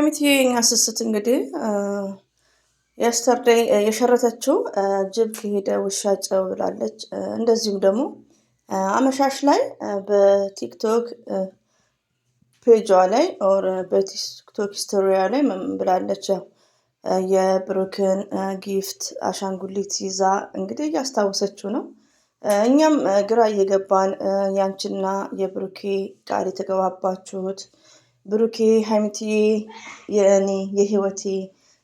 ሀይሚቲ የኛ ስስት እንግዲህ የስተርዴይ የሸረተችው ጅብ ከሄደ ውሻ ጨው ብላለች። እንደዚሁም ደግሞ አመሻሽ ላይ በቲክቶክ ፔጇ ላይ ኦር በቲክቶክ ስቶሪያ ላይ ምን ብላለች? የብሩክን ጊፍት አሻንጉሊት ይዛ እንግዲህ እያስታወሰችው ነው። እኛም ግራ እየገባን ያንቺና የብሩኬ ቃል የተገባባችሁት ብሩኬ ሀይሚትዬ የእኔ የህይወቴ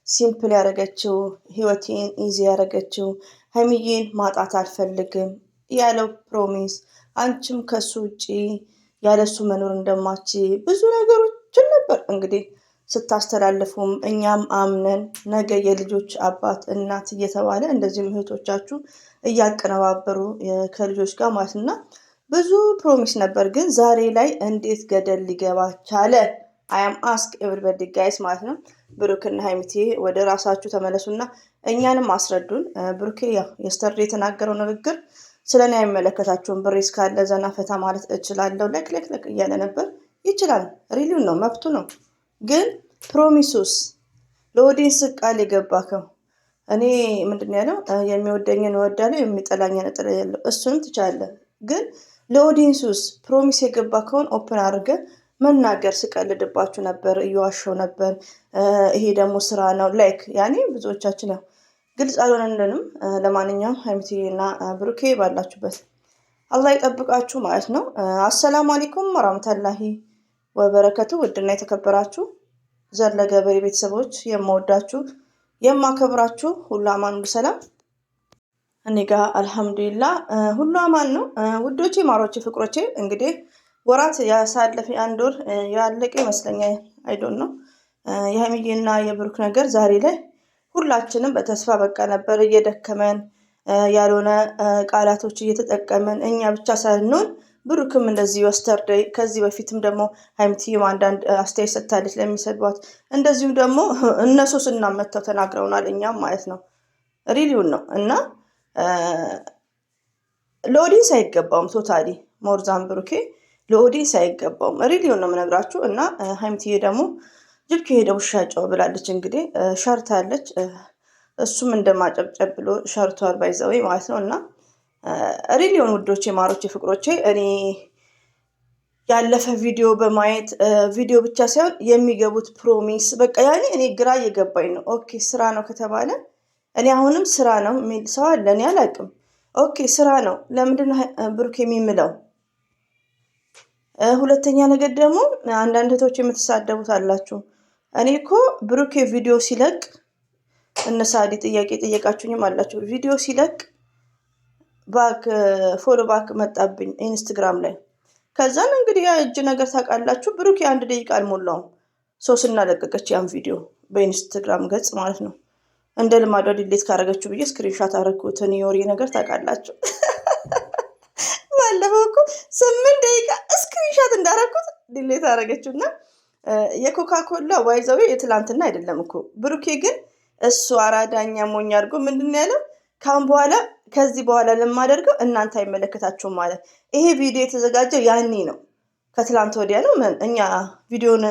ሲምፕል ያደረገችው ህይወቴን ኢዚ ያደረገችው ሀይሚዬን ማጣት አልፈልግም ያለው ፕሮሚስ አንቺም ከሱ ውጪ ያለሱ መኖር እንደማች ብዙ ነገሮችን ነበር እንግዲህ ስታስተላልፉም እኛም አምነን ነገ የልጆች አባት እናት እየተባለ እንደዚህም እህቶቻችሁ እያቀነባበሩ ከልጆች ጋር ማለትና ብዙ ፕሮሚስ ነበር። ግን ዛሬ ላይ እንዴት ገደል ሊገባ ቻለ? አያም አስክ ኤቨሪባዲ ጋይስ ማለት ነው። ብሩክና ሀይሚቲ ወደ ራሳችሁ ተመለሱና እኛንም አስረዱን። ብሩኬ ያው የስተርዴ የተናገረው ንግግር ስለኔ አይመለከታችሁም፣ ብሬ እስካለ ዘና ፈታ ማለት እችላለሁ ለክ እያለ ነበር። ይችላል፣ ሪሊውን ነው፣ መብቱ ነው። ግን ፕሮሚሱስ ለኦዲየንስ ቃል የገባከው እኔ ምንድን ያለው የሚወደኝን እወዳለሁ የሚጠላኝን እጠላለሁ፣ እሱንም ትችላለህ። ግን ለኦዲየንሱስ ፕሮሚስ የገባከውን ኦፕን አድርገህ መናገር ስቀልድባችሁ ነበር፣ እየዋሸው ነበር። ይሄ ደግሞ ስራ ነው ላይክ ያኔ ብዙዎቻችን ያው ግልጽ አልሆነልንም። ለማንኛውም ሀይሚቲና ብሩኬ ባላችሁበት አላህ ይጠብቃችሁ ማለት ነው። አሰላሙ አለይኩም ወራህመቱላሂ ወበረከቱ። ውድና የተከበራችሁ ዘር ለገበሬ ቤተሰቦች የምወዳችሁ የማከብራችሁ ሁሉ አማን ሁሉ ሰላም፣ እኔ ጋር አልሐምዱሊላህ ሁሉ አማን ነው። ውዶቼ ማሮቼ ፍቅሮቼ እንግዲህ ወራት ያሳለፈ አንድ ወር ያለቀ ይመስለኛል። አይዶን ነው የሀይሚዬና የብሩክ ነገር ዛሬ ላይ ሁላችንም በተስፋ በቃ ነበር እየደከመን ያልሆነ ቃላቶች እየተጠቀመን እኛ ብቻ ሳንሆን ብሩክም እንደዚህ ወስተርደይ ከዚህ በፊትም ደግሞ ሀይሚቲም አንዳንድ አስተያየት ሰጥታለች ለሚሰድቧት፣ እንደዚሁም ደግሞ እነሱ ስናመተው ተናግረውናል እኛም ማለት ነው። ሪሊውን ነው እና ለኦዲንስ አይገባውም ቶታሊ ሞርዛን ብሩኬ ለኦዲንስ አይገባውም። ሪሊውን ነው የምነግራችሁ። እና ሀይሚቲዬ ደግሞ ጅብ ከሄደ ውሻ ጨው ብላለች። እንግዲህ ሸርታለች፣ እሱም እንደማጨብጨብ ብሎ ሸርቷል ባይዘዌ ማለት ነው። እና ሪሊውን ውዶቼ ማሮቼ ፍቅሮቼ እኔ ያለፈ ቪዲዮ በማየት ቪዲዮ ብቻ ሳይሆን የሚገቡት ፕሮሚስ በቃ ያኔ እኔ ግራ እየገባኝ ነው። ኦኬ ስራ ነው ከተባለ እኔ አሁንም ስራ ነው የሚል ሰው አለ፣ እኔ አላውቅም። ኦኬ ስራ ነው ለምንድን ነው ብሩክ የሚምለው? ሁለተኛ ነገር ደግሞ አንዳንድ እህቶች የምትሳደቡት አላችሁ። እኔ እኮ ብሩኬ ቪዲዮ ሲለቅ እነሳዲ ጥያቄ ጠየቃችሁኝም አላችሁ። ቪዲዮ ሲለቅ ባክ ፎሎ ባክ መጣብኝ ኢንስታግራም ላይ። ከዛን እንግዲህ ያ እጅ ነገር ታውቃላችሁ። ብሩኬ 1 ደቂቃ አልሞላውም ሶስና ለቀቀች ያን ቪዲዮ በኢንስታግራም ገጽ ማለት ነው። እንደ ልማዷ ዲሌት ካረገችው ብዬ ስክሪንሻት አረኩት። ኒዮሪ ነገር ታውቃላችሁ። ባለፈው እኮ 8 ደቂቃ ስክሪንሻት እንዳረኩት ዲሌት አረገችውና የኮካ ኮላ ዋይዛዊ የትላንትና አይደለም እኮ ብሩኬ ግን እሱ አራዳኛ ሞኝ አድርጎ ምንድን ያለው ካሁን በኋላ ከዚህ በኋላ ለማደርገው እናንተ አይመለከታችሁም ማለት። ይሄ ቪዲዮ የተዘጋጀው ያኔ ነው፣ ከትላንት ወዲያ ነው። እኛ ቪዲዮን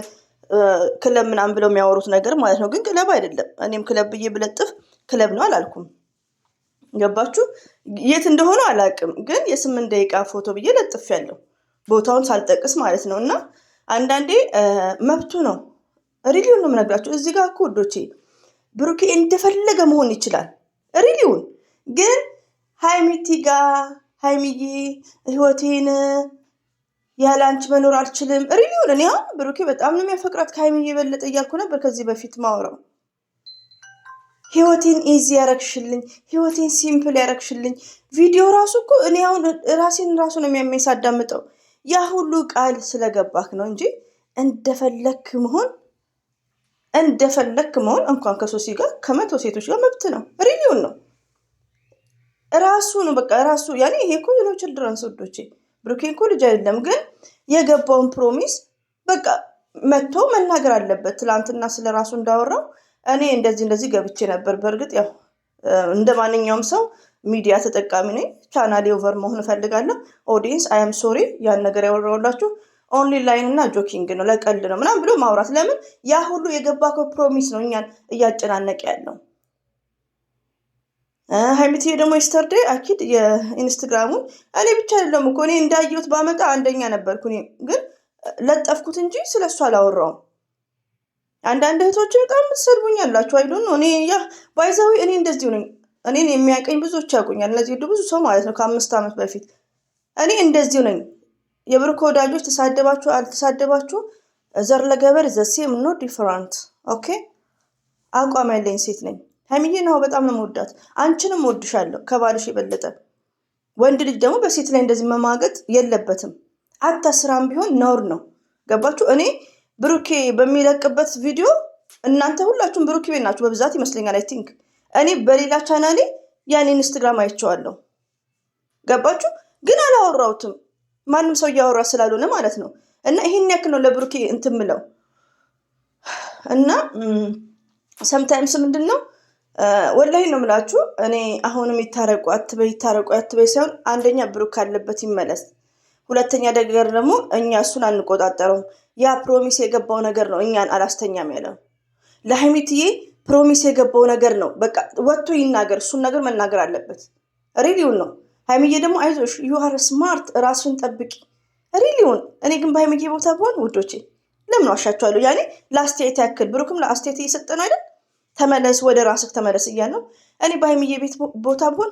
ክለብ ምናምን ብለው የሚያወሩት ነገር ማለት ነው። ግን ክለብ አይደለም። እኔም ክለብ ብዬ ብለጥፍ ክለብ ነው አላልኩም። ገባችሁ? የት እንደሆነ አላውቅም። ግን የ8 ደቂቃ ፎቶ ብዬ ለጥፍ ያለው ቦታውን ሳልጠቅስ ማለት ነው። እና አንዳንዴ መብቱ ነው። ሪሊውን ነው የምነግራችሁ። እዚህ ጋር እኮ ወዶቼ ብሩኬ እንደፈለገ መሆን ይችላል። ሪሊውን ግን ሀይሚቲ ጋር ሀይሚዬ ህይወቴን ያለ አንቺ መኖር አልችልም። ሪሊውን እኔ አሁን ብሩኬ በጣም ነው የሚያፈቅራት ከሀይሚዬ የበለጠ እያልኩ ነበር ከዚህ በፊት ማወራው። ህይወቴን ኢዚ ያረግሽልኝ፣ ህይወቴን ሲምፕል ያረግሽልኝ ቪዲዮ ራሱ እኮ እኔ አሁን ራሴን ራሱ ነው የሚያመኝ ሳዳምጠው። ያ ሁሉ ቃል ስለገባክ ነው እንጂ እንደፈለክ መሆን እንኳን ከሶሲ ጋር ከ100 ሴቶች ጋር መብት ነው። ሪሊውን ነው ራሱ ነው በቃ ራሱ ያኔ ይሄ እኮ ነው ችልድረንስ ወዶቼ። ብሩኬ እኮ ልጅ አይደለም። ግን የገባውን ፕሮሚስ በቃ መጥቶ መናገር አለበት። ትላንትና ስለ ራሱ እንዳወራው እኔ እንደዚህ ገብቼ ነበር። በእርግጥ ያው እንደ ማንኛውም ሰው ሚዲያ ተጠቃሚ ነኝ። ቻናሌ ኦቨር መሆን እፈልጋለሁ። ኦዲየንስ አይ አም ሶሪ ያን ነገር ያወራውላችሁ ኦንላይን እና ጆኪንግ ነው ለቀልድ ነው ምናምን ብሎ ማውራት። ለምን ያ ሁሉ የገባከው ፕሮሚስ ነው እኛን እያጨናነቀ ያለው። ሀይሚትዬ ደግሞ የስተርዴ አኪድ የኢንስታግራሙን እኔ ብቻ አይደለም እኮ እኔ እንዳየሁት ባመጣ አንደኛ ነበርኩ። እኔ ግን ለጠፍኩት እንጂ ስለሱ አላወራውም። አንዳንድ እህቶች በጣም ትሰድቡኛላችሁ አይዶን ነው። እኔ ያ ባይዛዊ እኔ እንደዚሁ ነኝ። እኔን የሚያቀኝ ብዙዎች ያውቁኛል። እነዚህ ብዙ ሰው ማለት ነው ከ5 ዓመት በፊት እኔ እንደዚሁ ነኝ። የብሩክ ወዳጆች ተሳደባችሁ አልተሳደባችሁ ዘር ለገበር ዘሴም ኖ ዲፈረንት ኦኬ። አቋም ያለኝ ሴት ነኝ። ሀይሚዬ ነው በጣም ነው የምወዳት። አንቺንም እወድሻለሁ ከባልሽ የበለጠ። ወንድ ልጅ ደግሞ በሴት ላይ እንደዚህ መማገጥ የለበትም። አታስራም ቢሆን ነውር ነው። ገባችሁ? እኔ ብሩኬ በሚለቅበት ቪዲዮ እናንተ ሁላችሁም ብሩኬ ቤት ናችሁ በብዛት ይመስለኛል። አይ ቲንክ እኔ በሌላ ቻናሌ ያን ኢንስታግራም አይቼዋለሁ። ገባችሁ? ግን አላወራሁትም። ማንም ሰው እያወራ ስላልሆነ ማለት ነው። እና ይሄን ያክል ነው ለብሩኬ እንትን ምለው እና ሰምታይምስ ምንድን ነው ወላሂ ነው የምላችሁ። እኔ አሁንም ይታረቁ አትበይ ሳይሆን አንደኛ ብሩክ ካለበት ይመለስ፣ ሁለተኛ ነገር ደግሞ እኛ እሱን አንቆጣጠረውም። ያ ፕሮሚስ የገባው ነገር ነው እኛን አላስተኛም ያለው። ለሀይሚትዬ ፕሮሚስ የገባው ነገር ነው። በቃ ወጥቶ ይናገር፣ እሱን ነገር መናገር አለበት። ሪሊውን ነው። ሀይሚዬ ደግሞ አይዞሽ ዩ አር ስማርት፣ ራሱን ጠብቂ። ሪሊውን እኔ ግን በሀይሚዬ ቦታ ብሆን ውዶቼ ለምን ዋሻችኋለሁ? ያኔ ለአስተያየት ያክል ብሩክም ለአስተያየት እየሰጠ ነው አይደል? ተመለስ ወደ ራስህ ተመለስ እያል ነው። እኔ በሀይሚዬ ቤት ቦታ ብሆን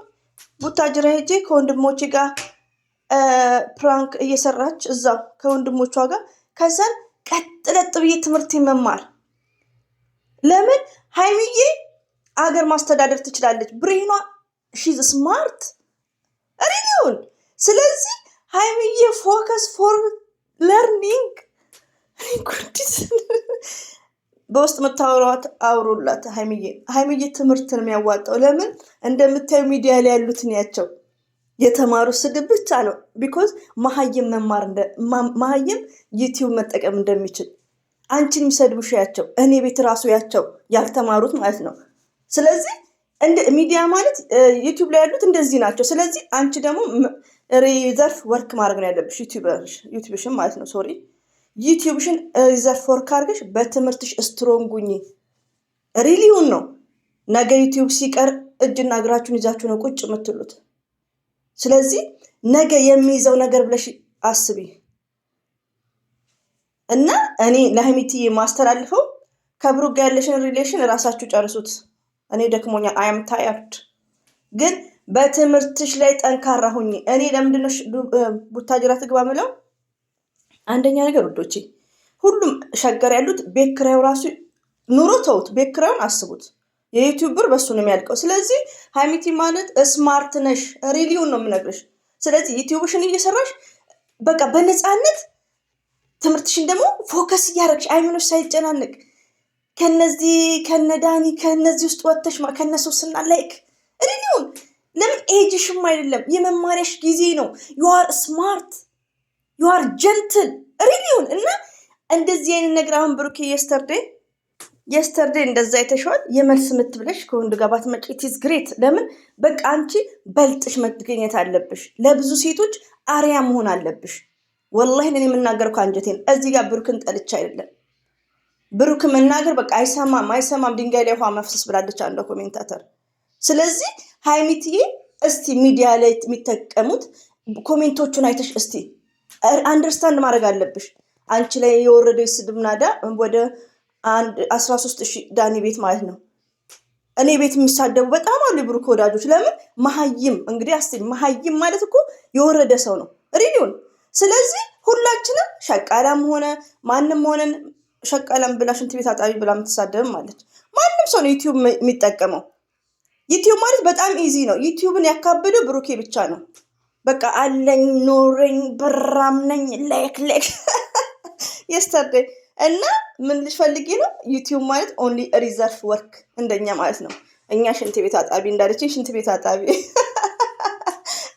ቡታጅራ ሄጄ ከወንድሞቼ ጋር ፕራንክ እየሰራች እዛው ከወንድሞቿ ጋር ከዛን ቀጥለጥ ብዬ ትምህርት መማር። ለምን ሀይሚዬ አገር ማስተዳደር ትችላለች። ብሬኗ ሺዝ ስማርት ሪሊውን። ስለዚህ ሀይሚዬ ፎከስ ፎር ለርኒንግ። በውስጥ የምታወሯት አውሩላት። ሀይሚዬ ትምህርት ነው የሚያዋጣው። ለምን እንደምታዩ ሚዲያ ላይ ያሉትን ያቸው የተማሩ ስድብ ብቻ ነው። ቢኮዝ መሀይም መሀይም ዩቲዩብ መጠቀም እንደሚችል አንቺን የሚሰድቡሽ ያቸው እኔ ቤት ራሱ ያቸው ያልተማሩት ማለት ነው። ስለዚህ ሚዲያ ማለት ዩቲዩብ ላይ ያሉት እንደዚህ ናቸው። ስለዚህ አንቺ ደግሞ ሪዘርፍ ወርክ ማድረግ ነው ያለብሽ። ዩቲዩብሽን ማለት ነው ሶሪ ዩቲዩብሽን ሪዘርፍ ወርክ አድርገሽ በትምህርትሽ ስትሮንጉኝ። ሪሊውን ነው። ነገ ዩቲዩብ ሲቀር እጅና እግራችሁን ይዛችሁ ነው ቁጭ የምትሉት። ስለዚህ ነገ የሚይዘው ነገር ብለሽ አስቢ። እና እኔ ለሀይሚትዬ ማስተላልፈው ከብሩክ ጋር ያለሽን ሪሌሽን እራሳችሁ ጨርሱት። እኔ ደክሞኛል። አም ታየርድ። ግን በትምህርትሽ ላይ ጠንካራ ሁኚ። እኔ ለምንድነው ቡታጅራ ትግባ ምለው? አንደኛ ነገር ውዶቼ ሁሉም ሸገር ያሉት ቤት ኪራዩ ራሱ ኑሮ ተውት፣ ቤት ኪራዩን አስቡት። የዩቲዩብ ብር በሱ ነው የሚያልቀው። ስለዚህ ሀይሚቲ ማለት ስማርት ነሽ፣ ሪሊውን ነው የምነግርሽ። ስለዚህ ዩቲዩብሽን እየሰራሽ በቃ በነፃነት ትምህርትሽን ደግሞ ፎከስ እያደረግሽ አይምኖች ሳይጨናነቅ ከነዚህ ከነዳኒ ከነዚህ ውስጥ ወጥተሽ ከነሶስና ላይክ ሪሊውን። ለምን ኤጅሽም አይደለም የመማሪያሽ ጊዜ ነው። ዩ አር ስማርት ዩ አር ጀንትል ሪሊውን። እና እንደዚህ አይነት ነገር አሁን ብሩኬ የስተርዴ እንደዛ የተሸዋል የመልስ ምት ብለሽ ከወንድ ጋር ባትመጪ ኢትስ ግሬት። ለምን በቃ አንቺ በልጥሽ መገኘት አለብሽ። ለብዙ ሴቶች አርያ መሆን አለብሽ። ወላሂ እኔ የምናገር ከአንጀቴን እዚህ ጋር ብሩክን ጠልቻ አይደለም። ብሩክ መናገር በቃ አይሰማም ድንጋይ ላይ ውሃ መፍሰስ ብላለች አንዷ ኮሜንታተር። ስለዚህ ሀይሚትዬ እስቲ ሚዲያ ላይ የሚጠቀሙት ኮሜንቶቹን አይተሽ እስቲ አንደርስታንድ ማድረግ አለብሽ። አንቺ ላይ የወረደው የስድብ ናዳ ወደ 13,000 ዳኒ ቤት ማለት ነው። እኔ ቤት የሚሳደቡ በጣም አሉ የብሩክ ወዳጆች። ለምን መሀይም እንግዲህ አስቢ፣ መሀይም ማለት እኮ የወረደ ሰው ነው ሪሊውን። ስለዚህ ሁላችንም ሸቃላም ሆነ ማንም ሆነን ሸቃላም ብላ ሽንት ቤት አጣቢ ብላ የምትሳደብም አለች። ማንም ሰው ነው ዩቲዩብ የሚጠቀመው። ዩቲዩብ ማለት በጣም ኢዚ ነው። ዩቲዩብን ያካበደው ብሩኬ ብቻ ነው። በቃ አለኝ ኖረኝ በራም ነኝ ላይክ የስተርዴ እና ምን ልፈልጊ ነው ዩቲዩብ ማለት ኦንሊ ሪዘርቭ ወርክ እንደኛ ማለት ነው። እኛ ሽንት ቤት አጣቢ እንዳለችኝ ሽንት ቤት አጣቢ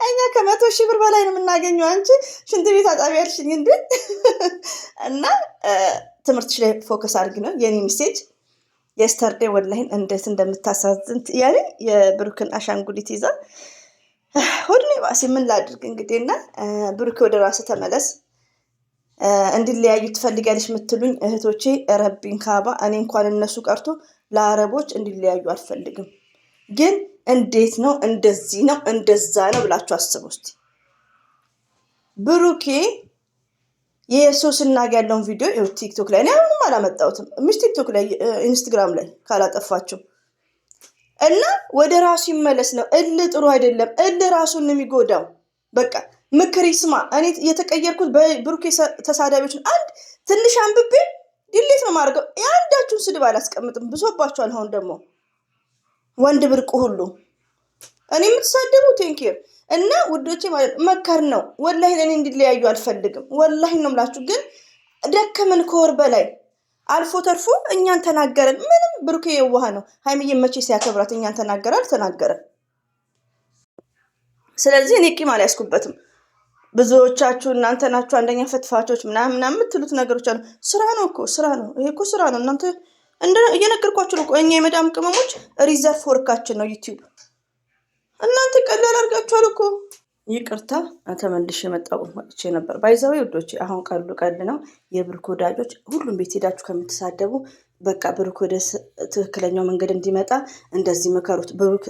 እኛ ከ100,000 ብር በላይ ነው የምናገኘው። አንቺ ሽንት ቤት አጣቢ ያልሽኝ እንዴ? እና ትምህርትሽ ላይ ፎከስ አድርጊ ነው የኔ ሜሴጅ። የስተርዴ ወላሂን እንዴት እንደምታሳዝን ያኔ የብሩክን አሻንጉሊት ይዛ ሁሉ ባሲ ምን ላድርግ እንግዲህ። እና ብሩክ ወደ ራስ ተመለስ። እንዲለያዩ ትፈልጋለች የምትሉኝ እህቶቼ ረቢን ካባ እኔ እንኳን እነሱ ቀርቶ ለአረቦች እንዲለያዩ አልፈልግም። ግን እንዴት ነው እንደዚህ ነው እንደዛ ነው ብላችሁ አስቡ እስቲ። ብሩኬ የሶስና ጋር ያለውን ቪዲዮ ቲክቶክ ላይ እኔ አሁንም አላመጣሁትም፣ ቲክቶክ ላይ ኢንስታግራም ላይ ካላጠፋችሁ እና ወደ ራሱ ይመለስ ነው። ጥሩ አይደለም። ራሱን ነው የሚጎዳው። በቃ ምክር ይስማ። እኔ የተቀየርኩት በብሩኬ ተሳዳቢዎችን አንድ ትንሽ አንብቤ ዲሌት ነው ማድረገው። የአንዳችሁን ስድብ አላስቀምጥም። ብሶባችኋል። አሁን ደግሞ ወንድ ብርቁ ሁሉ እኔ የምትሳደቡ ቴንኪር እና ውዶቼ ማለት መከር ነው። ወላሂ እኔ እንዲለያዩ አልፈልግም። ወላሂ ነው የምላችሁ። ግን ደከመን ከወር በላይ አልፎ ተርፎ እኛን ተናገረን። ምንም ብሩኬ የዋህ ነው። ሀይሚዬ መቼ ሲያከብራት እኛን ተናገረ አልተናገረም። ስለዚህ እኔ ቂም አልያዝኩበትም። ብዙዎቻችሁ እናንተ ናችሁ አንደኛ ፈትፋቾች ምናምን የምትሉት ነገሮች አሉ። ስራ ነው እኮ ስራ ነው። ይሄ እኮ ስራ ነው። እናንተ እየነገርኳችሁ ነው እኮ እኛ የመዳም ቅመሞች ሪዘርቭ ወርካችን ነው ዩቲዩብ። እናንተ ቀላል አድርጋችኋል እኮ። ይቅርታ ተመልሼ የመጣሁ ነበር። ባይዛዊ ውዶቼ አሁን ቀልድ ነው። የብሩክ ወዳጆች ሁሉም ቤት ሄዳችሁ ከምትሳደቡ በቃ ብሩክ ወደ ትክክለኛው መንገድ እንዲመጣ እንደዚህ መከሩት። ብሩክ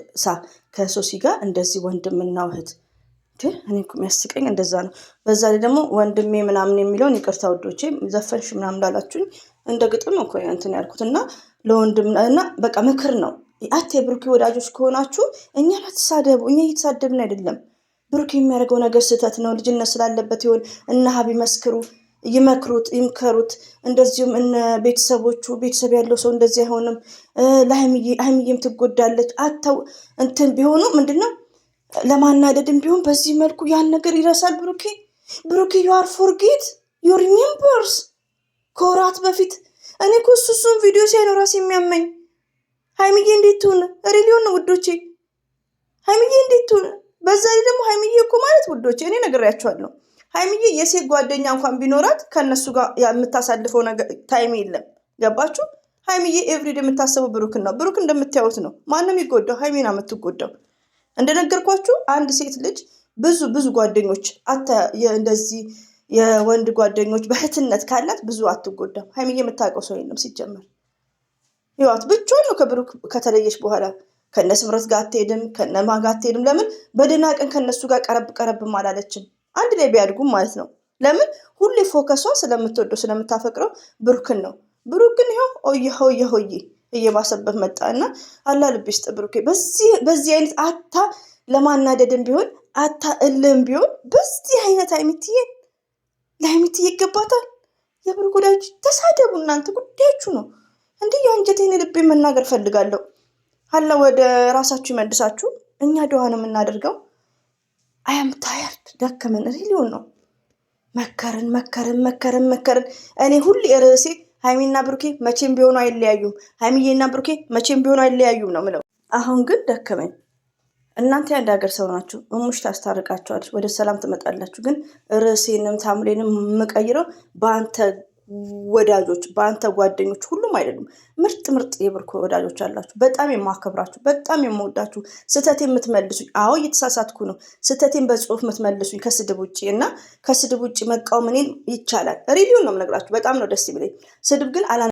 ከሶሲ ጋር እንደዚህ ወንድምና እህት እኔ እኮ የሚያስቀኝ እንደዛ ነው። በዛ ላይ ደግሞ ወንድሜ ምናምን የሚለውን ይቅርታ ውዶቼ ዘፈንሽ ምናምን ላላችሁኝ እንደ ግጥም እኮ እንትን ያልኩት እና ለወንድም እና በቃ ምክር ነው። የብሩክ ወዳጆች ከሆናችሁ እኛን አትሳደቡ። እኛ እየተሳደብን አይደለም። ብሩክ የሚያደርገው ነገር ስህተት ነው። ልጅነት ስላለበት ይሆን እነ ሀቢ ይምከሩት። እንደዚሁም እነ ቤተሰብ ያለው ሰው እንደዚህ አይሆንም። ለሀይሚዬም ትጎዳለች። እንትን ቢሆኑ ምንድነው ለማናደድም ቢሆን በዚህ መልኩ ያን ነገር ይረሳል። ብሩኬ ዩ አር ፎርጌት ዩ ሪሜምበርስ ከወራት በፊት እኔ እኮ እሱን ቪዲዮ ሲያይ ራሴ የሚያመኝ ሀይሚዬ እንዴት ትሁን? ሪሊዮን ነው ውዶቼ። ሀይሚዬ እንዴት ትሁን? በዛ ላይ ደግሞ ሀይሚዬ እኮ ማለት ውዶቼ እኔ ነግሬያቸዋለሁ። ሀይሚዬ የሴት ጓደኛ እንኳን ቢኖራት ከነሱ ጋር የምታሳልፈው ነገር ታይም የለም። ገባችሁ? ሀይሚዬ ኤቭሪዴ የምታስበው ብሩክን ነው። ብሩክ እንደምታዩት ነው። ማንም ይጎዳው? ሀይሚና የምትጎዳው። እንደነገርኳችሁ አንድ ሴት ልጅ ብዙ ጓደኞች እንደዚህ የወንድ ጓደኞች በእህትነት ካላት ብዙ አትጎዳም። ሀይሚዬ የምታውቀው ሰው የለም ሲጀመር። ይዋት ብቻዋን ነው ከብሩክ ከተለየች በኋላ ከነ ስምረት ጋር አትሄድም፣ ከነማ ጋር አትሄድም። ለምን? በደህና ቀን ከነሱ ጋር ቀረብም አላለችም። አንድ ላይ ቢያድጉም ማለት ነው። ለምን? ሁሌ ፎከሷ ስለምትወደው ስለምታፈቅረው ብሩክን ነው። ብሩክ ግን ይኸው ሆዬ እየባሰበት መጣና አላ ልብ ይስጥ ብሩኬ። በዚህ አይነት አታ ለማናደድም ቢሆን አታ እልም ቢሆን በዚህ አይነት ለሀይሚትዬ ይገባታል። የብሩክ ወዳጆች ተሳደቡ እናንተ ጉዳያችሁ ነው። እንዲህ የአንጀቴን ልቤ መናገር ፈልጋለሁ። አላ ወደ ራሳችሁ ይመልሳችሁ። እኛ ደዋ ነው የምናደርገው። አያም ታየርድ ደከመን ሪሊዮን ነው። መከርን እኔ ሁሌ ርዕሴ ሀይሚና ብሩኬ መቼም ቢሆኑ አይለያዩም፣ ሀይሚዬና ብሩኬ መቼም ቢሆኑ አይለያዩም ነው ምለው። አሁን ግን ደከመኝ። እናንተ የአንድ ሀገር ሰው ናችሁ። እሙሽ ታስታርቃችኋለች፣ ወደ ሰላም ትመጣላችሁ። ግን ርዕሴንም ታምሌንም የምቀይረው በአንተ ወዳጆች በአንተ ጓደኞች ሁሉም አይደሉም። ምርጥ የብሩክ ወዳጆች አላችሁ። በጣም የማከብራችሁ፣ በጣም የምወዳችሁ፣ ስህተት የምትመልሱኝ። አዎ እየተሳሳትኩ ነው። ስህተቴን በጽሁፍ የምትመልሱኝ ከስድብ ውጭ እና ከስድብ ውጭ መቃወም እኔን ይቻላል። ሪሊዮን ነው የምነግራችሁ። በጣም ነው ደስ የሚለኝ። ስድብ ግን